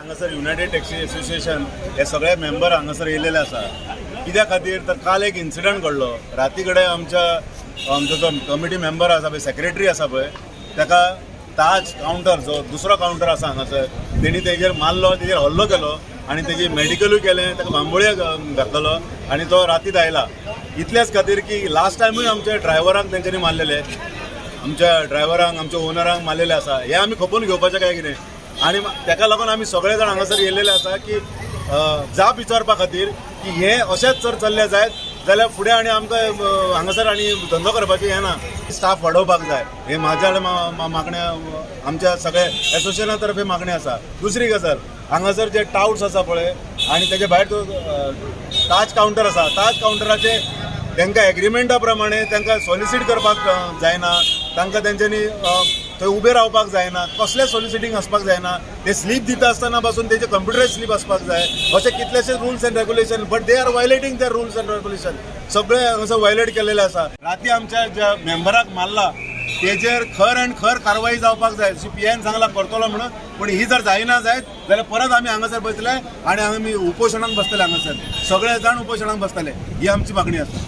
हांगासर United taxi association हे सगळे मेंबर हांगासर येयलेले आसा. कित्या खातीर तर काल एक इन्सिडंट घडलो. राती कडेन आमचो जो कमिटी मेंबर आसा पळय, सेक्रेटरी आसा पळय, ताका ताज कावंटर जो दुसरो कावंटर आसा हांगासर, तेणी तेजेर मारलो, तेजेर हल्लो केलो आनी तेजी मेडिकलूय केलें, ताका बांबोळ्या घातलेलो आनी तो रातीत आयला. इतलेच खातीर की लास्ट टायमूय आमच्या ड्रायव्हरांक तेंच्यांनी मारलेले, आमच्या ड्रायव्हरांक, आमच्या ओनरांक मारलेले आसा. हे आमी खपोवन घेवपाचें काय कितें. आनी ताका लागून आमी सगळे जाण हांगासर येयलेले आसा की जाप विचारपा खातीर की हे अशेंच जर चल्ले जायत जाल्यार फुडें आनी आमकां हांगासर आनी धंदो करपाचें हें ना. स्टाफ वाडोवपाक जाय, हे म्हाज्या मागणें आमच्या सगळ्या एसोसिएशना तर्फे मागणी आसा. दुसरी गजाल, हांगासर जे टाउट्स आसा पळय आनी तेजे भायर तो ताज कावंटर आसा, ताज कावंटराचे तांकां एग्रिमेंटा प्रमाणे तांकां सॉलिसीट करपाक जायना, तांकां तेंच्यांनी थंय उबे रावपाक जायना, कसलें सॉलिसिटींग आसपाक जायना. ते स्लीप दिता आसतना पासून तेजे कंप्युटरायज स्लीप आसपाक जाय. अशे कितलेशेच rules and regulation, but they are violating their rules and regulation. सगळे हांगासर वायलेट केलेले आसा. राती आमच्या ज्या मेंबराक मारला तेजेर खर एंड खर कारवाई जावपाक जाय. CPIन सांगला करतलो म्हणून, पूण ही जर जायना जायत जाल्यार परत आमी हांगासर बसले आनी आमी उपोशणाक बसतले. हांगासर सगळे जाण उपोशणाक बसतले. ही आमची मागणी आसा.